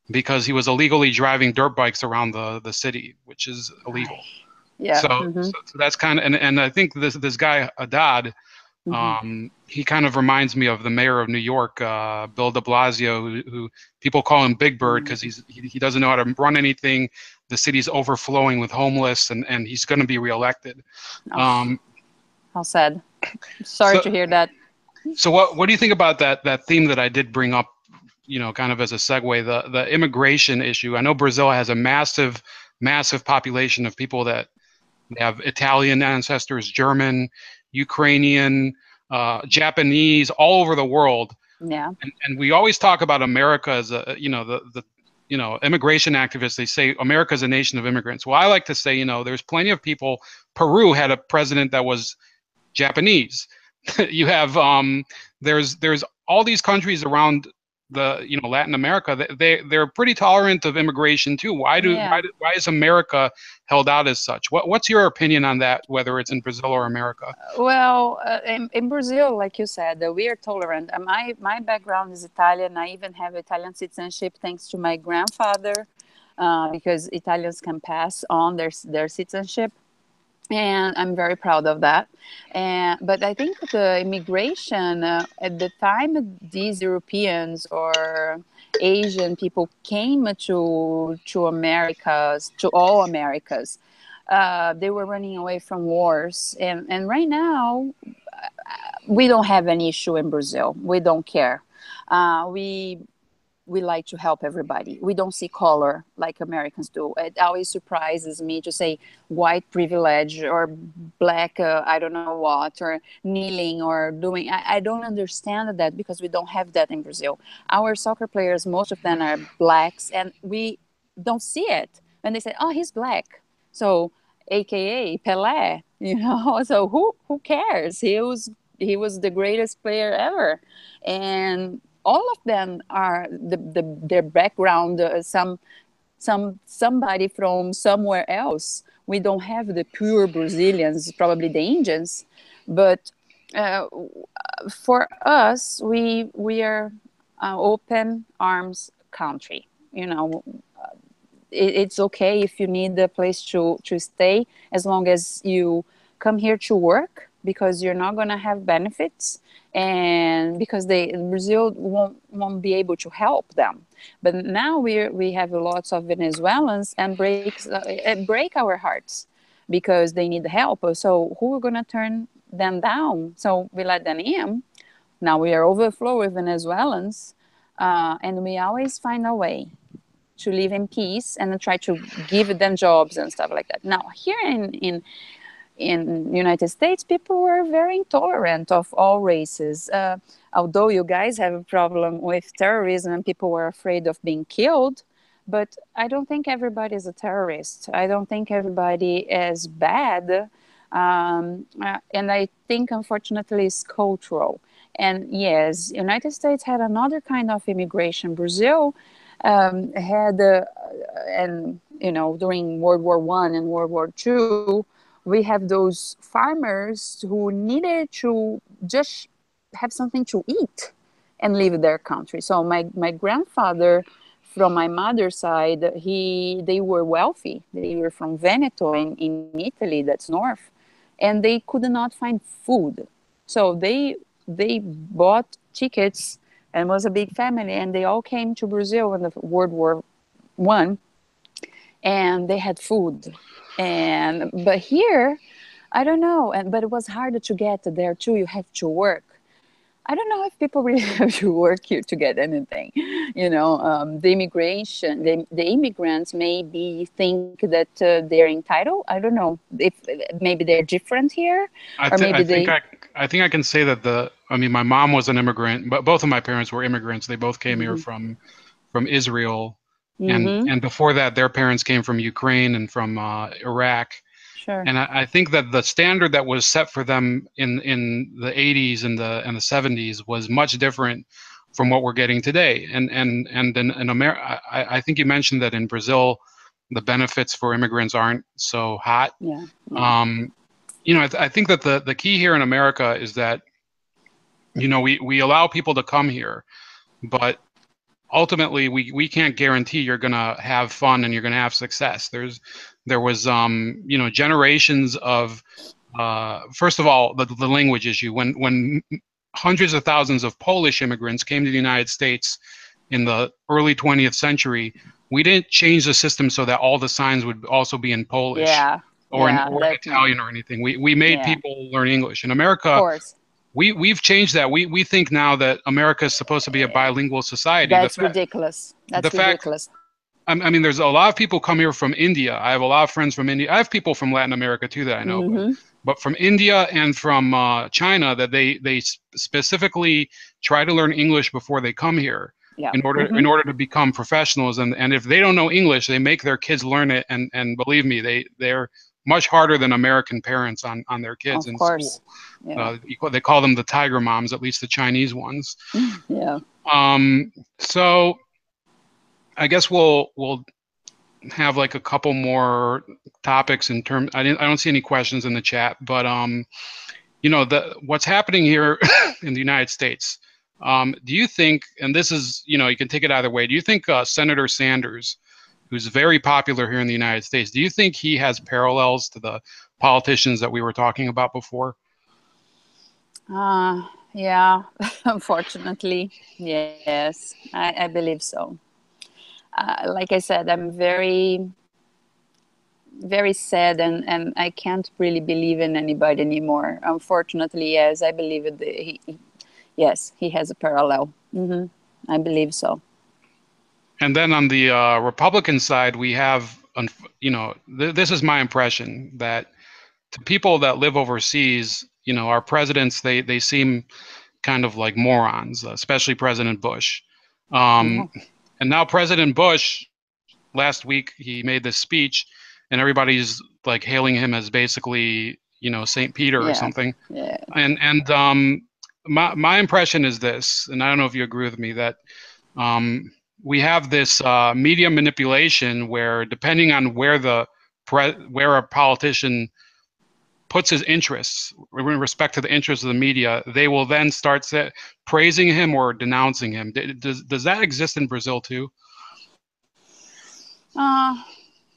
because he was illegally driving dirt bikes around the city, which is illegal. Yeah. So that's kind of, and I think this guy Haddad, he kind of reminds me of the mayor of New York, Bill de Blasio, who people call him Big Bird, because he doesn't know how to run anything. The city's overflowing with homeless, and he's going to be reelected. How sad. Sorry to hear that. So what do you think about that theme that I did bring up, kind of as a segue, the immigration issue? I know Brazil has a massive population of people that have Italian ancestors, German, Ukrainian, Japanese, all over the world. Yeah. And we always talk about America as immigration activists. They say America is a nation of immigrants. Well, I like to say, there's plenty of people. Peru had a president that was Japanese. You have there's all these countries around Latin America. They're pretty tolerant of immigration too. Why is America held out as such? What's your opinion on that, whether it's in Brazil or America? Well, in Brazil, like you said, we are tolerant. My background is Italian. I even have Italian citizenship thanks to my grandfather, because Italians can pass on their citizenship. And I'm very proud of that. But I think the immigration, at the time these Europeans or Asian people came to Americas, to all Americas, they were running away from wars. And right now, we don't have an issue in Brazil. We don't care. We like to help everybody. We don't see color like Americans do. It always surprises me to say white privilege or black, I don't know what, or kneeling or doing. I don't understand that, because we don't have that in Brazil. Our soccer players, most of them are blacks, and we don't see it. And they say, oh, he's black. So, AKA Pelé, so who cares? He was the greatest player ever. And all of them are their background, somebody from somewhere else. We don't have the pure Brazilians, probably the Indians, but for us, we are an open arms country. It's okay if you need a place to stay, as long as you come here to work, because you're not going to have benefits, and because Brazil won't be able to help them. But now we have lots of Venezuelans, and break our hearts, because they need help. So who are going to turn them down? So we let them in Now we are overflow with Venezuelans, and we always find a way to live in peace and try to give them jobs and stuff like that. Now, here in United States, people were very intolerant of all races. Although you guys have a problem with terrorism and people were afraid of being killed, but I don't think everybody is a terrorist. I don't think everybody is bad. And I think, unfortunately, it's cultural. And yes, United States had another kind of immigration. Brazil had, and you know, during World War I and World War II, we have those farmers who needed to just have something to eat and leave their country. So my grandfather, from my mother's side, they were wealthy. They were from Veneto in Italy, that's north, and they could not find food. So they bought tickets and was a big family, and they all came to Brazil in the World War I, and they had food. And but here, I don't know, but it was harder to get there too. You have to work. I don't know if people really have to work here to get anything. You know, the immigrants maybe think that they're entitled. I don't know if maybe they're different here, or maybe they. I think I can say that I mean, my mom was an immigrant, but both of my parents were immigrants. They both came here from Israel, and before that, their parents came from Ukraine and from Iraq. Sure. And I think that the standard that was set for them in the 80s and the 70s was much different from what we're getting today. And in America, I think you mentioned that in Brazil, the benefits for immigrants aren't so hot. Yeah. You know, I think that the key here in America is that, you know, we allow people to come here, but ultimately we can't guarantee you're going to have fun and you're going to have success. There was you know, generations of first of all, the language issue. When hundreds of thousands of Polish immigrants came to the United States in the early 20th century, we didn't change the system so that all the signs would also be in Polish or in Italian or anything. We made people learn English. In America, of course. We've changed that. We think now that America is supposed to be a bilingual society. That's ridiculous. That's ridiculous. I mean, there's a lot of people come here from India. I have a lot of friends from India. I have people from Latin America too that I know, but from India and from China, that they specifically try to learn English before they come here in order to become professionals. And if they don't know English, they make their kids learn it. And believe me, they're much harder than American parents on their kids in school. Yeah. They call them the tiger moms, at least the Chinese ones. Yeah. So I guess we'll have like a couple more topics in terms. I don't see any questions in the chat, but you know, what's happening here in the United States. Do you think, and this is, you know, you can take it either way. Do you think Senator Sanders, who's very popular here in the United States, do you think he has parallels to the politicians that we were talking about before? Yeah, unfortunately, yes, I believe so. Like I said, I'm very, very sad, and I can't really believe in anybody anymore. Unfortunately, yes, I believe yes, he has a parallel. I believe so. And then on the Republican side, we have, you know, this is my impression, that to people that live overseas, you know, our presidents, they seem kind of like morons, especially President Bush. And now President Bush, last week, he made this speech, and everybody's like hailing him as basically, you know, St. Peter or something. Yeah. And my impression is this, and I don't know if you agree with me, that we have this media manipulation where, depending on where a politician puts his interests in respect to the interests of the media, they will then start praising him or denouncing him. Does that exist in Brazil too?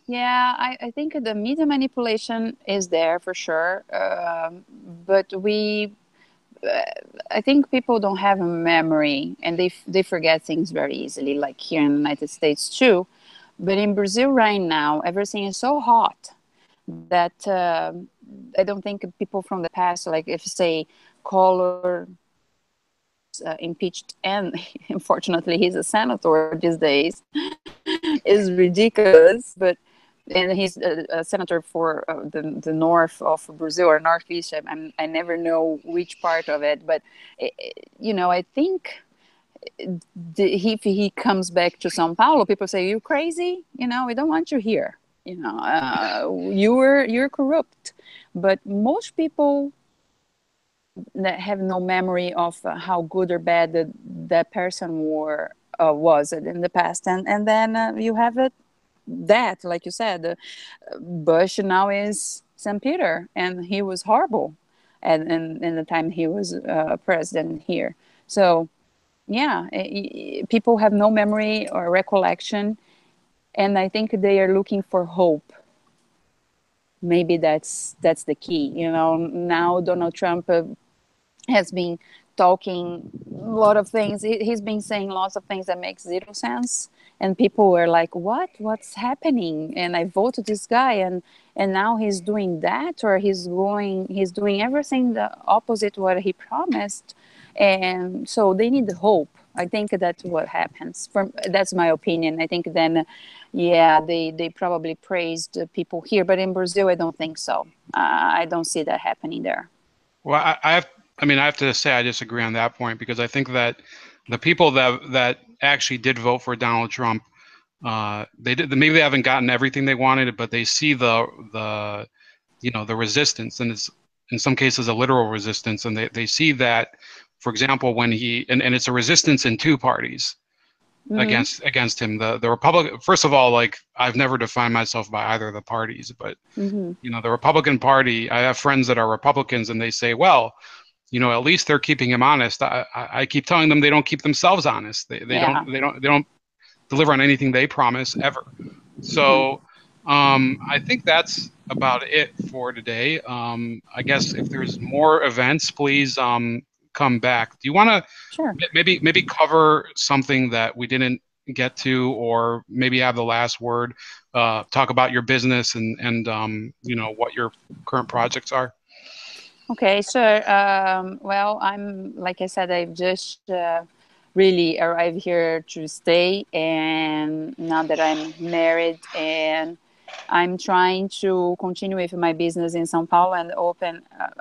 Yeah, I think the media manipulation is there for sure, but I think people don't have a memory, and they forget things very easily, like here in the United States too. But in Brazil right now, everything is so hot that I don't think people from the past, like if say Collor was impeached, and unfortunately he's a senator these days, is ridiculous. But and he's a senator for the north of Brazil, or northeast. I never know which part of it, but I think if he comes back to São Paulo, people say, "You crazy? We don't want you here. You're corrupt." But most people that have no memory of how good or bad that person was in the past, and then you have that, like you said, Bush now is St. Peter, and he was horrible, and in the time he was president here. So yeah, people have no memory or recollection, and I think they are looking for hope. Maybe that's the key. Now Donald Trump has been talking a lot of things. He's been saying lots of things that make zero sense, and people were like, what's happening? And I voted this guy, and now he's doing that, or he's doing everything the opposite what he promised. And so they need hope. I think that's what happens. That's my opinion. I think then, yeah, they probably praised people here, but in Brazil, I don't think so. I don't see that happening there. Well, I have to say I disagree on that point, because I think that the people that actually did vote for Donald Trump, maybe they haven't gotten everything they wanted, but they see the resistance, and it's in some cases a literal resistance, and they see that, for example, when and it's a resistance in two parties. Mm-hmm. against him. The Republican, first of all, like, I've never defined myself by either of the parties, but mm-hmm. The Republican Party, I have friends that are Republicans, and they say, well, at least they're keeping him honest. I keep telling them they don't keep themselves honest. They don't deliver on anything they promise ever. So I think that's about it for today. I guess if there's more events, please come back. Do you want to maybe cover something that we didn't get to, or maybe have the last word? Talk about your business and what your current projects are. Okay, sure. Well, like I said, I've just really arrived here to stay, and now that I'm married, and I'm trying to continue with my business in São Paulo and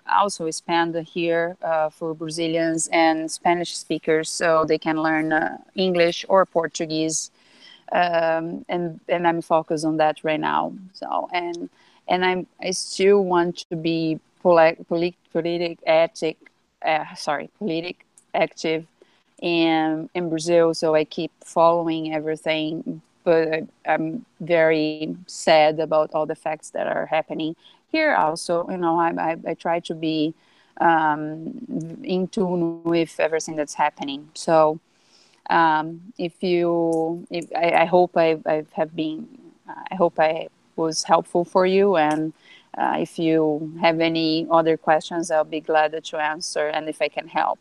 also expand here for Brazilians and Spanish speakers, so they can learn English or Portuguese, and I'm focused on that right now. So and I still want to be politically active in Brazil, so I keep following everything, but I'm very sad about all the facts that are happening here also. I try to be in tune with everything that's happening. So I hope I hope I was helpful for you, and if you have any other questions, I'll be glad to answer, and if I can help.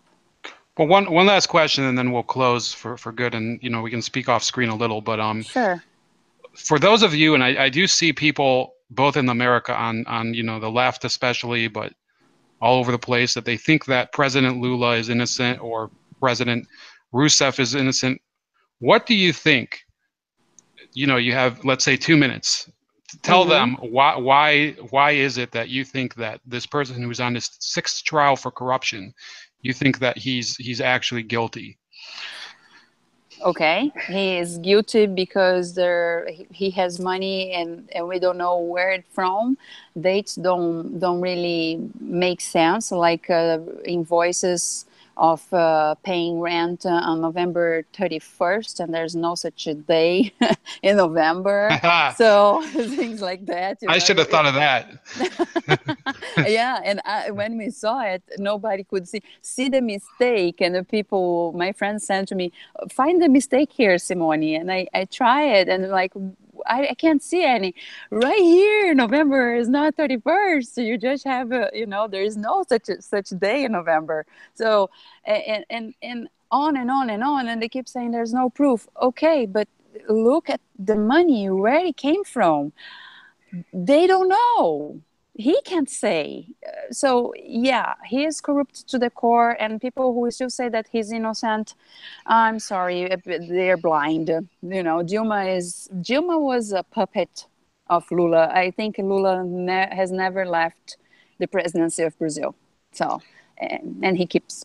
Well, one last question, and then we'll close for good, and we can speak off screen a little, but sure. For those of you, and I do see people both in America on the left especially, but all over the place, that they think that President Lula is innocent or President Rousseff is innocent. What do you think? You have, let's say, 2 minutes. Tell them why is it that you think that this person who's on his 6th trial for corruption, you think that he's actually guilty? Okay, he is guilty because he has money, and we don't know where it's from. Dates don't really make sense, like invoices of paying rent on November 31st, and there's no such a day in November. So things like that. I should have thought of that. Yeah, and when we saw it, nobody could see the mistake, and my friends sent to me, find the mistake here, Simone, and I try it, and like, I can't see any. Right here, November is not 31st. So you just have there is no such day in November. So and on and on and on, and they keep saying there's no proof. Okay, but look at the money, where it came from. They don't know. he can't say. So yeah, he is corrupt to the core, and people who still say that he's innocent, I'm sorry, they're blind. You know, Dilma was a puppet of Lula. I think Lula has never left the presidency of Brazil. So, and he keeps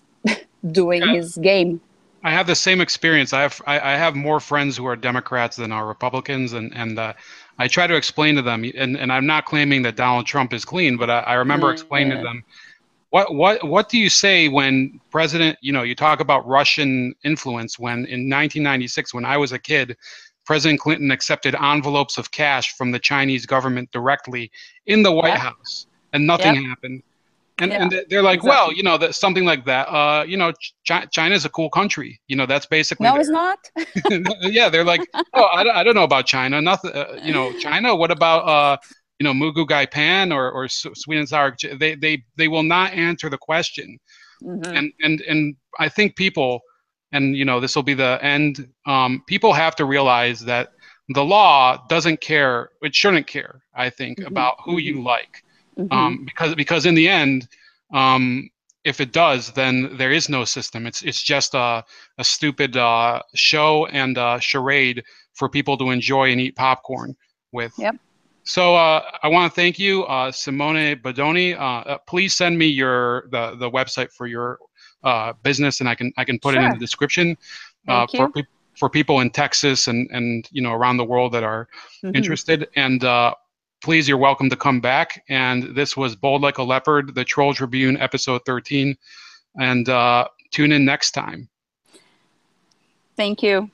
doing his game. I have the same experience. I have more friends who are Democrats than are Republicans, and I try to explain to them, and I'm not claiming that Donald Trump is clean, but I remember explaining to Uh, them, what do you say when President, you talk about Russian influence, when in 1996, when I was a kid, President Clinton accepted envelopes of cash from the Chinese government directly in the White yep, House, and nothing yep, happened. And yeah, they're like, well, exactly. that something like that. China's a cool country. That's basically No, their. it's not. Yeah, they're like, oh, I don't know about China. Nothing. China. What about Mugu Gai Pan or sweet and sour? They will not answer the question. Hmm. And I think people, and this will be the end. People have to realize that the law doesn't care. It shouldn't care. I think Hmm. about who Hmm. you like, Hmm. because in the end, um, if it does, then there is no system. It's just a stupid show and charade for people to enjoy and eat popcorn with. Yep. So I want to thank you, Simone Bononi. Please send me the website for your business, and I can put it in the Sure. description Thank for you. for people in Texas and around the world that are Hmm. interested. And please, you're welcome to come back. And this was Bold Like a Leopard, the Troll Tribune, episode 13. And tune in next time. Thank you.